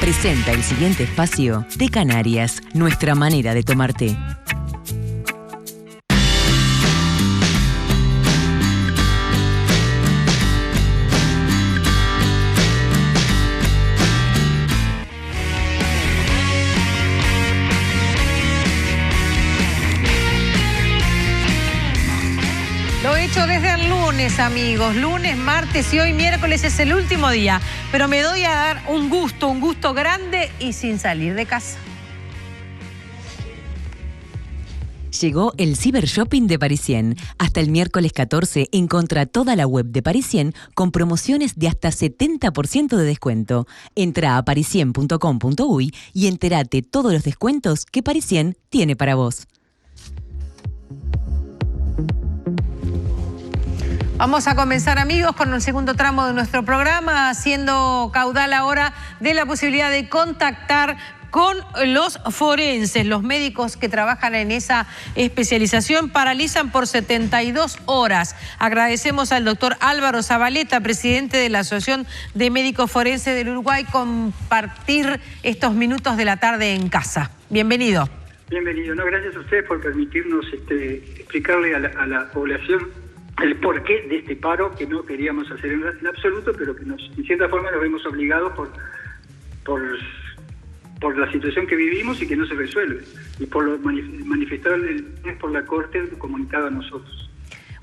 presenta el siguiente espacio de Canarias, nuestra manera de tomar té. Lo he hecho desde el lunes, amigos. Lunes, martes y hoy miércoles es el último día. Pero me doy a dar un gusto grande y sin salir de casa. Llegó el Cibershopping de Parisien. Hasta el miércoles 14 encontrá toda la web de Parisien con promociones de hasta 70% de descuento. Entrá a parisien.com.uy y entérate todos los descuentos que Parisien tiene para vos. Vamos a comenzar, amigos, con el segundo tramo de nuestro programa, haciendo caudal ahora de la posibilidad de contactar con los forenses. Los médicos que trabajan en esa especialización paralizan por 72 horas. Agradecemos al doctor Álvaro Zabaleta, presidente de la Asociación de Médicos Forenses del Uruguay, compartir estos minutos de la tarde en casa. Bienvenido. Bienvenido. No, gracias a ustedes por permitirnos explicarle a la población el porqué de este paro que no queríamos hacer en absoluto, pero que en cierta forma nos vemos obligados por la situación que vivimos y que no se resuelve, y por lo manifestado por la Corte comunicado a nosotros.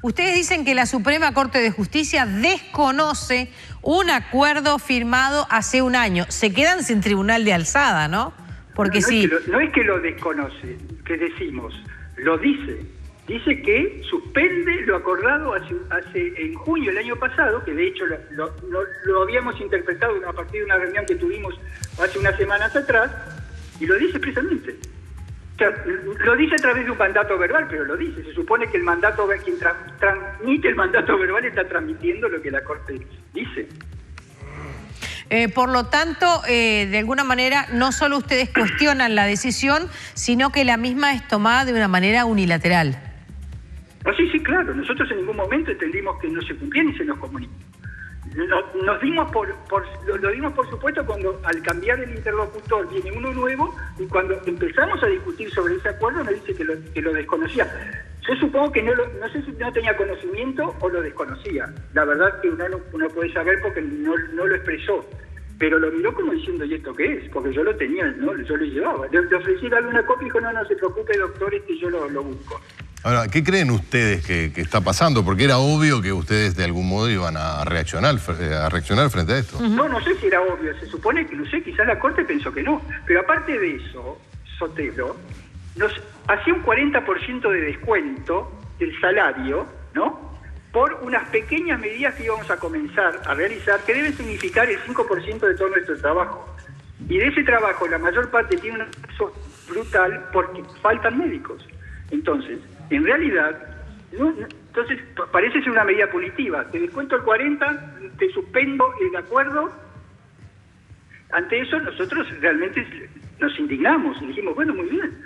Ustedes dicen que la Suprema Corte de Justicia desconoce un acuerdo firmado hace un año. Se quedan sin tribunal de alzada, ¿no? Porque sí. No es que lo desconoce, que decimos, lo dice. Dice que suspende lo acordado hace en junio del año pasado, que de hecho lo habíamos interpretado a partir de una reunión que tuvimos hace unas semanas atrás, y lo dice expresamente. O sea, lo dice a través de un mandato verbal, pero lo dice. Se supone que quien transmite el mandato verbal está transmitiendo lo que la Corte dice. Por lo tanto, de alguna manera, no solo ustedes cuestionan la decisión, sino que la misma es tomada de una manera unilateral. Sí, claro. Nosotros en ningún momento entendimos que no se cumplía ni se nos comunicó. Lo dimos por supuesto cuando al cambiar el interlocutor viene uno nuevo, y cuando empezamos a discutir sobre ese acuerdo nos dice que lo desconocía. Yo supongo que no sé si no tenía conocimiento o lo desconocía. La verdad que uno puede saber porque no lo expresó. Pero lo miró como diciendo, ¿y esto qué es? Porque yo lo tenía, ¿no? Yo lo llevaba. Le ofrecí darle una copia y dijo, no se preocupe, doctor, yo lo busco. Ahora, ¿qué creen ustedes que está pasando? Porque era obvio que ustedes de algún modo iban a reaccionar frente a esto. No sé si era obvio. Se supone que, no sé, quizás la Corte pensó que no. Pero aparte de eso, Sotelo nos hacía un 40% de descuento del salario, ¿no? Por unas pequeñas medidas que íbamos a comenzar a realizar, que deben significar el 5% de todo nuestro trabajo. Y de ese trabajo, la mayor parte tiene un peso brutal porque faltan médicos. Entonces, en realidad, entonces parece ser una medida punitiva. Te descuento el 40, te suspendo el acuerdo. Ante eso nosotros realmente nos indignamos y dijimos, bueno, muy bien.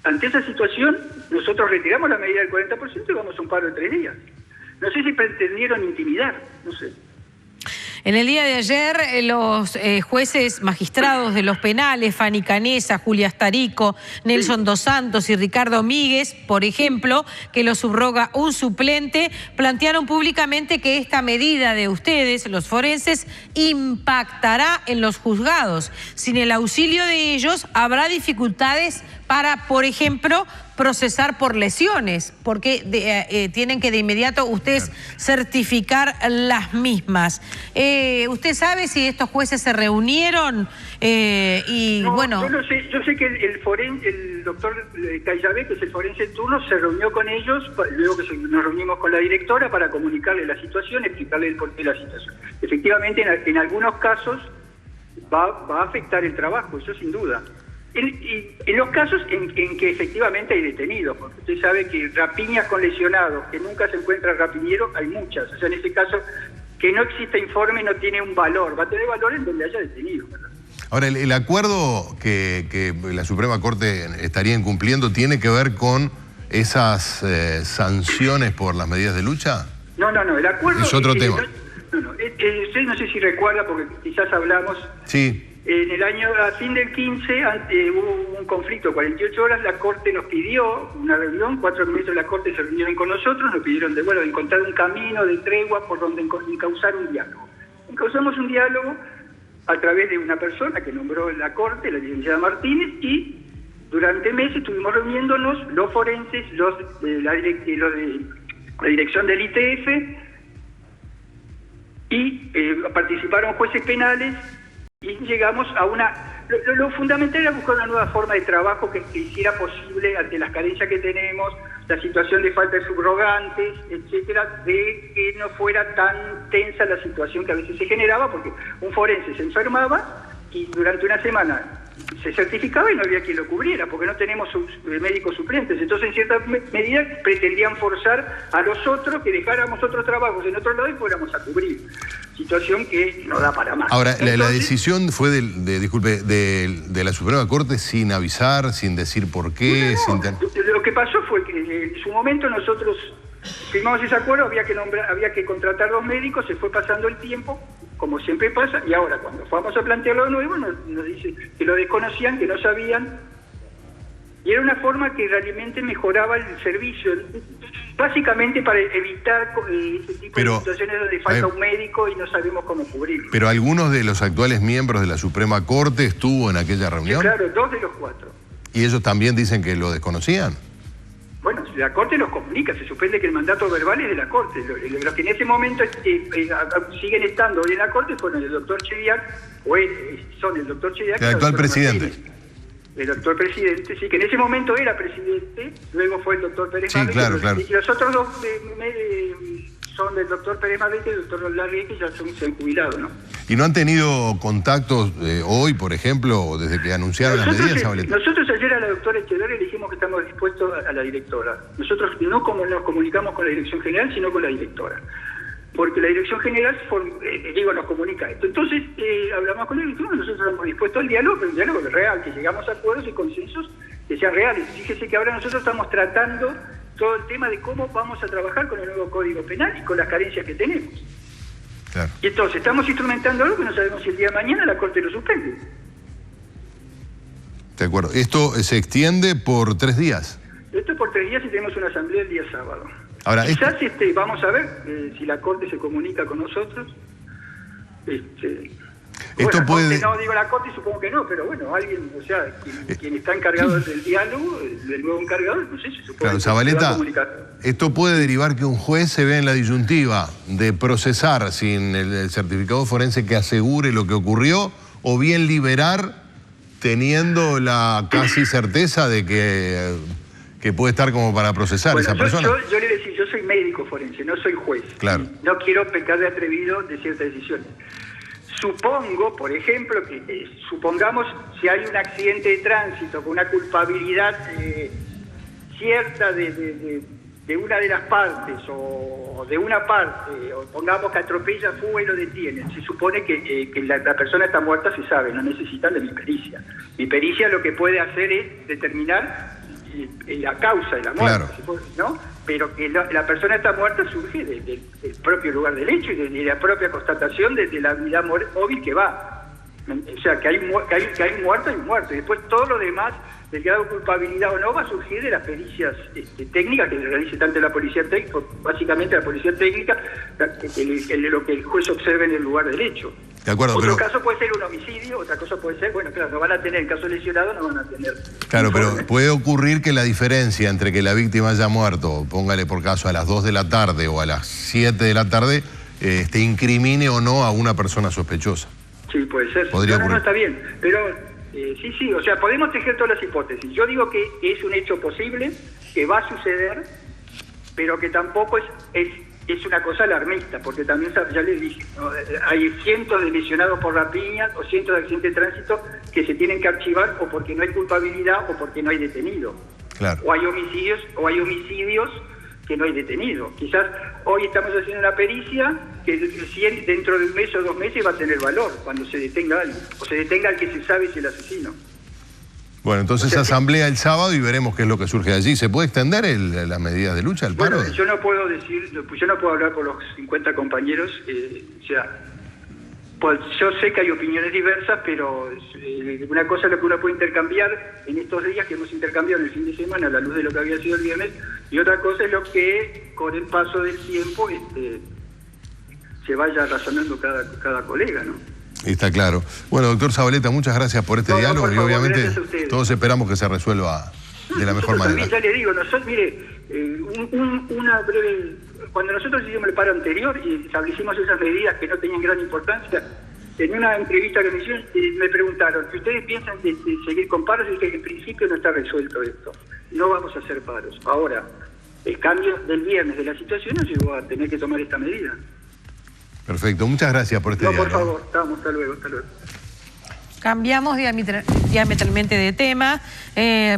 Ante esa situación, nosotros retiramos la medida del 40% y vamos a un paro de 3 días. No sé si pretendieron intimidar, no sé. En el día de ayer, los jueces magistrados de los penales, Fanny Canesa, Julia Starico, Nelson Dos Santos y Ricardo Míguez, por ejemplo, que lo subroga un suplente, plantearon públicamente que esta medida de ustedes, los forenses, impactará en los juzgados. Sin el auxilio de ellos, habrá dificultades para, por ejemplo, procesar por lesiones, porque tienen que de inmediato ustedes certificar las mismas. ¿Usted sabe si estos jueces se reunieron? Bueno, yo no sé. Yo sé que el doctor Cayabé, que es el forense en turno, se reunió con ellos, luego que nos reunimos con la directora para comunicarle la situación, explicarle el porqué de la situación. Efectivamente, en algunos casos va a afectar el trabajo, eso sin duda. En los casos en que efectivamente hay detenidos, porque usted sabe que rapiñas con lesionados, que nunca se encuentra rapinero, hay muchas. O sea, en ese caso, que no exista informe no tiene un valor, va a tener valor en donde haya detenido, ¿verdad? Ahora, el acuerdo que la Suprema Corte estaría incumpliendo tiene que ver con esas sanciones por las medidas de lucha. No, el acuerdo... Es otro tema. Usted no sé si recuerda, porque quizás hablamos... Sí. En el año, a fin del 15, hubo un conflicto, 48 horas, la Corte nos pidió una reunión, 4 ministros de la Corte se reunieron con nosotros, nos pidieron de encontrar un camino de tregua por donde encauzar un diálogo. Encauzamos un diálogo a través de una persona que nombró la Corte, la licenciada Martínez, y durante meses estuvimos reuniéndonos los forenses, los de la dirección del ITF, y participaron jueces penales, y llegamos a una... Lo fundamental era buscar una nueva forma de trabajo que hiciera posible, ante las carencias que tenemos, la situación de falta de subrogantes, etcétera, de que no fuera tan tensa la situación que a veces se generaba, porque un forense se enfermaba y durante una semana se certificaba y no había quien lo cubriera, porque no tenemos médicos suplentes. Entonces, en cierta medida, pretendían forzar a los otros que dejáramos otros trabajos en otro lado y fuéramos a cubrir. Situación que no da para más. Ahora, entonces, la decisión fue de la Suprema Corte sin avisar, sin decir por qué. Lo que pasó fue que en su momento nosotros firmamos ese acuerdo, había que contratar 2 médicos, se fue pasando el tiempo, como siempre pasa, y ahora cuando fuimos a plantearlo de nuevo nos dicen que lo desconocían, que no sabían, y era una forma que realmente mejoraba el servicio, básicamente para evitar ese tipo de situaciones donde falta un médico y no sabemos cómo cubrirlo. Pero algunos de los actuales miembros de la Suprema Corte estuvo en aquella reunión. Sí, claro, 2 de los 4. ¿Y ellos también dicen que lo desconocían? Bueno, la Corte nos comunica, se suspende que el mandato verbal es de la Corte. Los que en ese momento siguen estando hoy en la Corte fueron el doctor Chediak, son el doctor Chediak... El actual presidente. El doctor presidente, sí, que en ese momento era presidente, luego fue el doctor Pérez sí, claro. Y los otros 2 son el doctor Pérez Madete y el doctor Largue, que ya se han jubilado, ¿no? ¿Y no han tenido contactos hoy, por ejemplo, desde que anunciaron las medidas, Zabaleta? Nosotros ayer a la doctora Echeverri le dijimos que estamos dispuestos a la directora. Nosotros no nos comunicamos con la dirección general, sino con la directora. Porque la dirección general, nos comunica esto. Entonces, hablamos con él y nosotros estamos dispuestos al diálogo, pero un diálogo real, que llegamos a acuerdos y consensos que sean reales. Fíjese que ahora nosotros estamos tratando todo el tema de cómo vamos a trabajar con el nuevo Código Penal y con las carencias que tenemos. Claro. Y entonces estamos instrumentando algo que no sabemos si el día de mañana la Corte lo suspende. De acuerdo. ¿Esto se extiende por 3 días? Esto es por 3 días y tenemos una asamblea el día sábado. Ahora, quizás vamos a ver si la Corte se comunica con nosotros. Esto puede... No digo la Corte, supongo que no, pero bueno, alguien, o sea, quien está encargado del diálogo, el nuevo encargado, no sé, se supone claro, que Zabaleta, se va a comunicar. Esto puede derivar que un juez se vea en la disyuntiva de procesar sin el certificado forense que asegure lo que ocurrió, o bien liberar teniendo la casi certeza de que puede estar como para procesar a esa persona. Yo le decía, yo soy médico forense, no soy juez. Claro. No quiero pecar de atrevido de ciertas decisiones. Supongo, por ejemplo, que supongamos si hay un accidente de tránsito con una culpabilidad cierta de una de las partes o de una parte, o pongamos que atropella, fuga y lo detienen, se supone que la persona está muerta, se sabe, no necesitan de mi pericia. Mi pericia lo que puede hacer es determinar la causa de la muerte, claro, ¿no? Pero que la persona está muerta surge del propio lugar del hecho y de la propia constatación de la vida móvil que va. O sea, que hay muerto y muerto. Y después todo lo demás, del grado de culpabilidad o no, va a surgir de las pericias técnicas que realice tanto la policía técnica, básicamente la policía técnica, lo que el juez observe en el lugar del hecho. De acuerdo, Otro caso puede ser un homicidio, otra cosa puede ser, bueno, claro, no van a tener, en caso lesionado no van a tener. Claro, pero puede ocurrir que la diferencia entre que la víctima haya muerto, póngale por caso a las 2 de la tarde o a las 7 de la tarde, incrimine o no a una persona sospechosa. Sí, puede ser. No, está bien, pero sí, o sea, podemos tejer todas las hipótesis. Yo digo que es un hecho posible, que va a suceder, pero que tampoco es una cosa alarmista, porque también, ya les dije, ¿no? Hay cientos de lesionados por rapiña o cientos de accidentes de tránsito que se tienen que archivar o porque no hay culpabilidad o porque no hay detenido. Claro. O hay homicidios que no hay detenido. Quizás hoy estamos haciendo una pericia que recién dentro de un mes o 2 meses va a tener valor cuando se detenga a alguien, o se detenga al que se sabe si es el asesino. Bueno, entonces asamblea el sábado y veremos qué es lo que surge allí. ¿Se puede extender las medidas de lucha, el paro? Bueno, yo no puedo hablar por los 50 compañeros, o sea, Pues yo sé que hay opiniones diversas, pero una cosa es lo que uno puede intercambiar en estos días que hemos intercambiado en el fin de semana a la luz de lo que había sido el viernes, y otra cosa es lo que con el paso del tiempo se vaya razonando cada colega, ¿no? Está claro. Bueno, doctor Zabaleta, muchas gracias por este diálogo y obviamente todos esperamos que se resuelva de la mejor manera. También, ya le digo, nosotros, mire, una breve... Cuando nosotros hicimos el paro anterior y establecimos esas medidas que no tenían gran importancia, en una entrevista que me hicieron me preguntaron, ¿que ustedes piensan de seguir con paros? Y dije que en principio no está resuelto esto. No vamos a hacer paros. Ahora, el cambio del viernes de la situación nos llevó a tener que tomar esta medida. Perfecto, muchas gracias por este diálogo. Por favor, hasta luego. Cambiamos diametralmente de tema,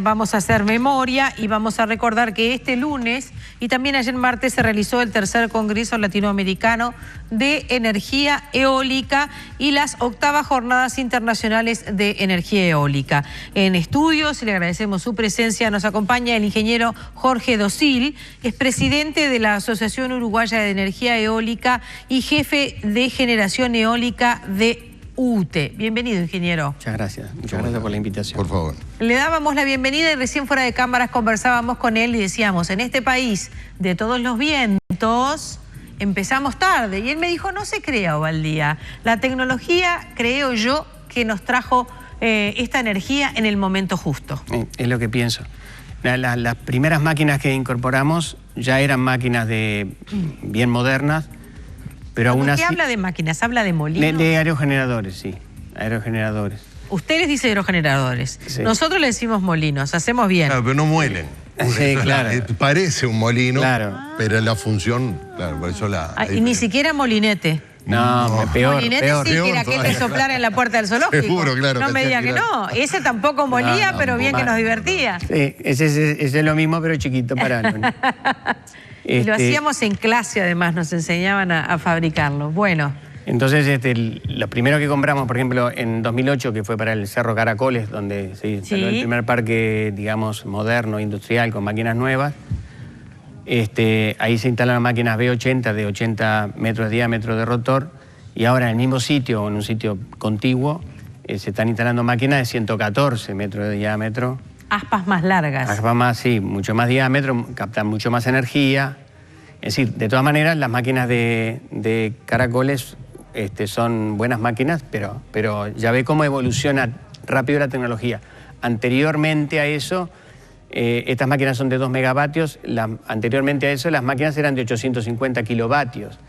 vamos a hacer memoria y vamos a recordar que este lunes y también ayer martes se realizó el tercer Congreso Latinoamericano de Energía Eólica y las 8ª Jornadas Internacionales de Energía Eólica. En estudios, le agradecemos su presencia, nos acompaña el ingeniero Jorge Dosil, es presidente de la Asociación Uruguaya de Energía Eólica y jefe de generación eólica de UTE. Bienvenido, ingeniero. Muchas gracias por la invitación. Por favor. Le dábamos la bienvenida y recién fuera de cámaras conversábamos con él y decíamos, en este país de todos los vientos empezamos tarde. Y él me dijo, no se crea, Ovaldía. La tecnología, creo yo, que nos trajo esta energía en el momento justo. Es lo que pienso. Las primeras máquinas que incorporamos ya eran máquinas bien modernas, pero aún así... ¿Qué habla de máquinas? ¿Habla de molinos? De aerogeneradores, sí. Aerogeneradores. Usted les dice aerogeneradores. Sí. Nosotros le decimos molinos. Hacemos bien. Claro, pero no muelen. Sí, claro. Parece un molino, claro, pero la función, claro, por eso y ni siquiera molinete. No, peor. Molinete sí, que era que te soplara en la puerta del zoológico. Seguro, claro. No me diga que no. Ese tampoco molía, pero bien que nos divertía. Sí, ese es lo mismo, pero chiquito para... Y lo hacíamos en clase, además, nos enseñaban a fabricarlo. Bueno. Entonces, lo primero que compramos, por ejemplo, en 2008, que fue para el Cerro Caracoles, donde se instaló el primer parque, digamos, moderno, industrial, con máquinas nuevas, ahí se instalaron máquinas B80 de 80 metros de diámetro de rotor, y ahora en el mismo sitio, en un sitio contiguo, se están instalando máquinas de 114 metros de diámetro. Aspas más largas. Aspas más, sí, mucho más diámetro, captan mucho más energía. Es decir, de todas maneras, las máquinas de Caracoles son buenas máquinas, pero ya ve cómo evoluciona rápido la tecnología. Anteriormente a eso, estas máquinas son de 2 megavatios, anteriormente a eso las máquinas eran de 850 kilovatios.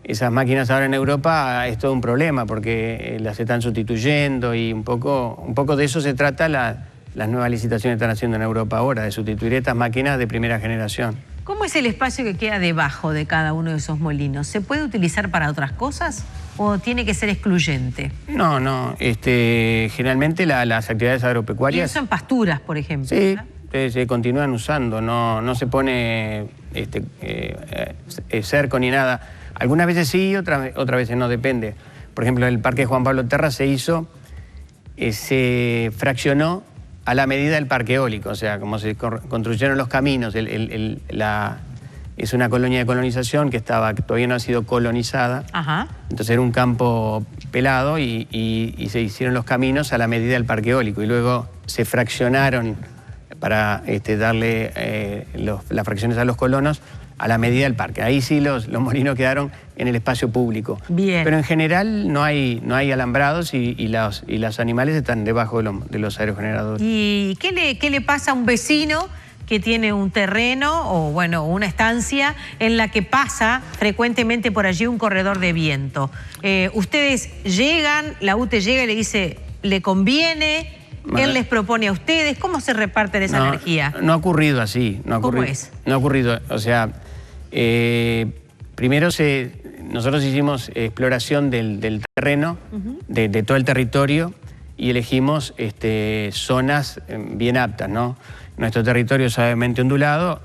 Esas máquinas ahora en Europa es todo un problema porque las están sustituyendo y un poco de eso se trata las nuevas licitaciones que están haciendo en Europa ahora, de sustituir estas máquinas de primera generación. ¿Cómo es el espacio que queda debajo de cada uno de esos molinos? ¿Se puede utilizar para otras cosas o tiene que ser excluyente? No, generalmente las actividades agropecuarias... Y eso en pasturas, por ejemplo. Sí, se continúan usando, no se pone cerco ni nada. Algunas veces sí, otras veces no, depende. Por ejemplo, el Parque Juan Pablo Terra se fraccionó a la medida del parque eólico, o sea, como se construyeron los caminos, es una colonia de colonización que todavía no ha sido colonizada. Ajá. Entonces era un campo pelado y se hicieron los caminos a la medida del parque eólico y luego se fraccionaron para darle las fracciones a los colonos a la medida del parque. Ahí sí los molinos quedaron en el espacio público. Bien. Pero en general no hay alambrados y los animales están debajo de los aerogeneradores. ¿Y qué le pasa a un vecino que tiene un terreno o, bueno, una estancia en la que pasa frecuentemente por allí un corredor de viento? Ustedes llegan, la UTE llega y le dice, ¿le conviene? Él les propone a ustedes. ¿Cómo se reparten esa energía? No ha ocurrido así. ¿Cómo es? No ha ocurrido. O sea, primero nosotros hicimos exploración del terreno, de todo el territorio, y elegimos zonas bien aptas, ¿no? Nuestro territorio es suavemente ondulado,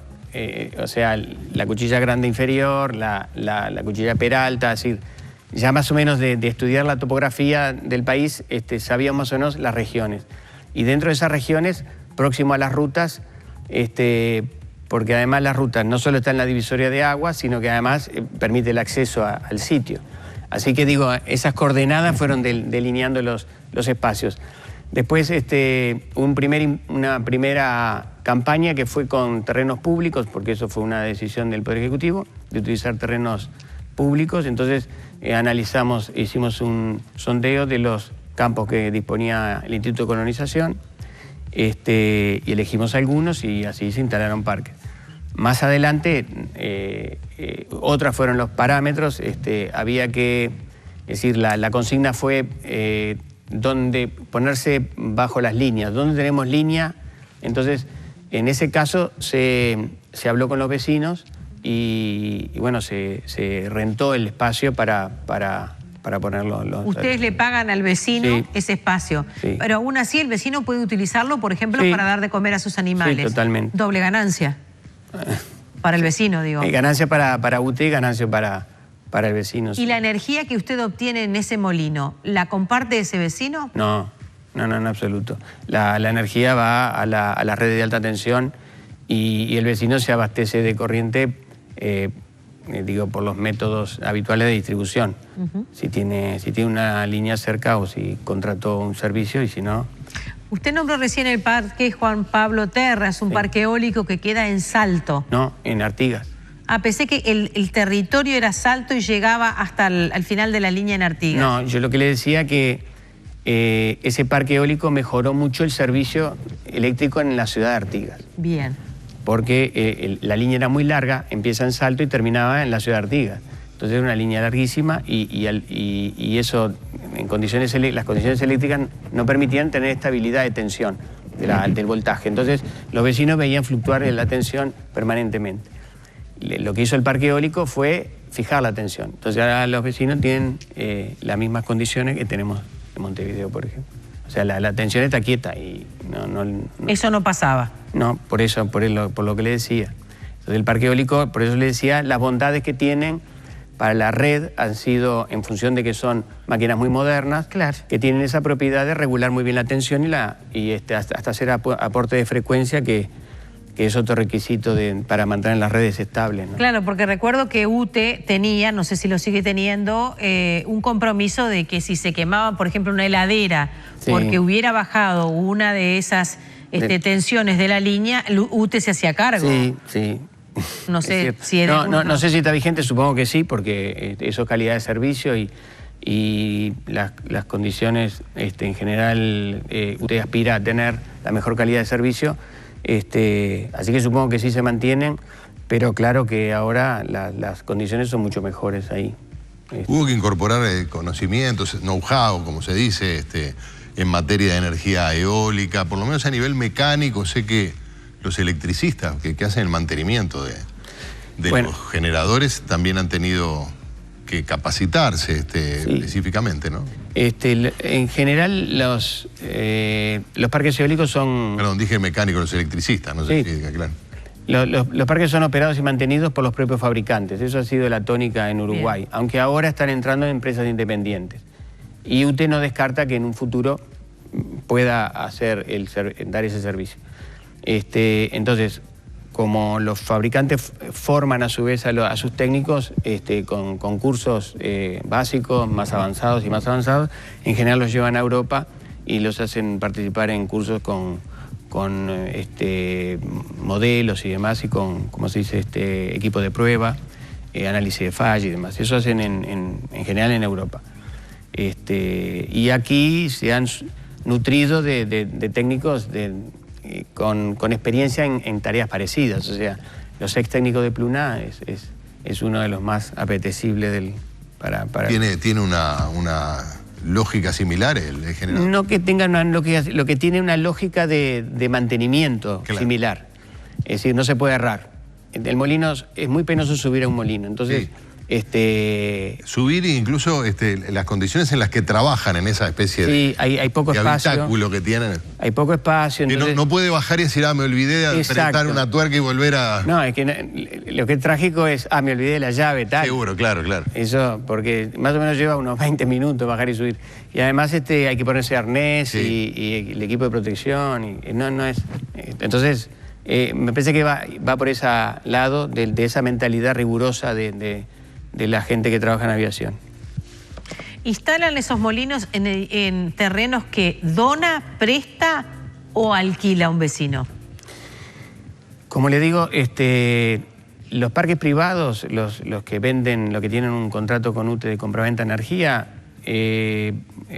o sea, la cuchilla grande inferior, la cuchilla peralta, es decir, ya más o menos de estudiar la topografía del país, sabíamos más o menos las regiones. Y dentro de esas regiones, próximo a las rutas, porque además las rutas no solo están en la divisoria de aguas, sino que además permite el acceso al sitio. Así que digo, esas coordenadas fueron delineando los espacios. Después una primera campaña que fue con terrenos públicos, porque eso fue una decisión del Poder Ejecutivo, de utilizar terrenos públicos. Entonces hicimos un sondeo de los campos que disponía el Instituto de Colonización, y elegimos algunos y así se instalaron parques. Más adelante, otras fueron los parámetros. Había que, es decir, la consigna fue donde ponerse bajo las líneas, donde tenemos línea. Entonces, en ese caso se habló con los vecinos y bueno, se rentó el espacio para ponerlo. Ustedes le pagan al vecino sí, ese espacio, sí, pero aún así el vecino puede utilizarlo, por ejemplo, sí, para dar de comer a sus animales. Sí, totalmente. Doble ganancia. Para el vecino, digo. Ganancia para UTE y ganancia para el vecino. ¿Y la energía que usted obtiene en ese molino, la comparte ese vecino? No, en absoluto. La energía va a la red de alta tensión y el vecino se abastece de corriente, por los métodos habituales de distribución. Si tiene una línea cerca o si contrató un servicio y si no... Usted nombró recién el parque Juan Pablo Terras, un parque eólico que queda en Salto. No, en Artigas. Pensé que el territorio era Salto y llegaba hasta al final de la línea en Artigas. No, yo lo que le decía que ese parque eólico mejoró mucho el servicio eléctrico en la ciudad de Artigas. Bien. Porque la línea era muy larga, empieza en Salto y terminaba en la ciudad de Artigas. Entonces era una línea larguísima y eso, las condiciones eléctricas no permitían tener estabilidad de tensión del voltaje. Entonces los vecinos veían fluctuar la tensión permanentemente. Lo que hizo el parque eólico fue fijar la tensión. Entonces ahora los vecinos tienen las mismas condiciones que tenemos en Montevideo, por ejemplo. O sea, la tensión está quieta y no... Eso no pasaba. No, por lo que le decía. Entonces el parque eólico, por eso le decía, las bondades que tienen para la red han sido en función de que son máquinas muy modernas, claro, que tienen esa propiedad de regular muy bien la tensión y hasta hacer aporte de frecuencia, que es otro requisito para mantener las redes estables, ¿no? Claro, porque recuerdo que UTE tenía, no sé si lo sigue teniendo, un compromiso de que si se quemaba, por ejemplo, una heladera, sí, porque hubiera bajado una de esas tensiones de la línea, UTE se hacía cargo. Sí, sí. No sé si era... No sé si está vigente, supongo que sí, porque eso es calidad de servicio y las condiciones, en general, UTE aspira a tener la mejor calidad de servicio. Así que supongo que sí se mantienen, pero claro que ahora las condiciones son mucho mejores ahí. Hubo que incorporar conocimientos, know-how, como se dice, en materia de energía eólica, por lo menos a nivel mecánico. Sé que los electricistas que hacen el mantenimiento de los generadores también han tenido que capacitarse sí, específicamente, ¿no? En general los parques eólicos son... Perdón, dije mecánico, los electricistas, no sé si diga claro. Los parques son operados y mantenidos por los propios fabricantes. Eso ha sido la tónica en Uruguay. Bien. Aunque ahora están entrando en empresas independientes. Y UTE no descarta que en un futuro pueda dar ese servicio. Entonces, como los fabricantes forman a su vez a sus técnicos con cursos básicos, más avanzados y más avanzados, en general los llevan a Europa y los hacen participar en cursos con modelos y demás, y con, como se dice, equipo de prueba, análisis de falla y demás. Eso hacen en general en Europa. Y aquí se han nutrido de técnicos con experiencia en tareas parecidas. O sea, los ex técnicos de Pluna es uno de los más apetecibles para... ¿Tiene una lógica similar el general? No que tenga una lógica, lo que tiene una lógica de mantenimiento similar. Es decir, no se puede errar. El molino es muy penoso subir a un molino, entonces... Sí. Subir incluso las condiciones en las que trabajan en esa especie de hay poco espacio, habitáculo que tienen. Hay poco espacio. Entonces... No puede bajar y decir, me olvidé de apretar una tuerca y volver a... No, es que lo que es trágico es, me olvidé de la llave, tal. Seguro, claro. Eso, porque más o menos lleva unos 20 minutos bajar y subir. Y además hay que ponerse arnés y el equipo de protección. No es... Entonces, me parece que va por ese lado de esa mentalidad rigurosa de la gente que trabaja en aviación. ¿Instalan esos molinos en terrenos que dona, presta o alquila un vecino? Como le digo, los parques privados, los que venden, los que tienen un contrato con UTE de compraventa de energía,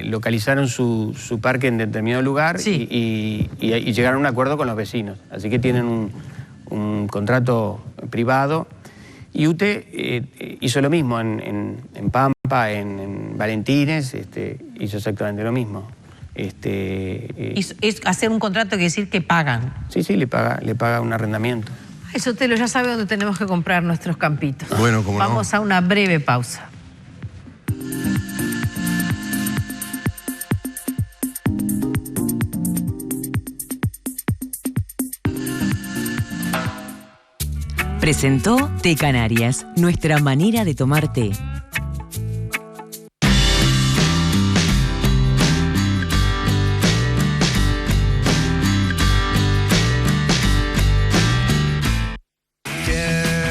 localizaron su parque en determinado lugar y llegaron a un acuerdo con los vecinos. Así que tienen un contrato privado. Y UTE hizo lo mismo en Pampa, en Valentines, hizo exactamente lo mismo. Es hacer un contrato, quiere decir que pagan. Sí, le paga un arrendamiento. Ay, Sotelo, ya sabe dónde tenemos que comprar nuestros campitos. Bueno, ¿cómo no? Vamos a una breve pausa. Presentó Té Canarias, nuestra manera de tomar té.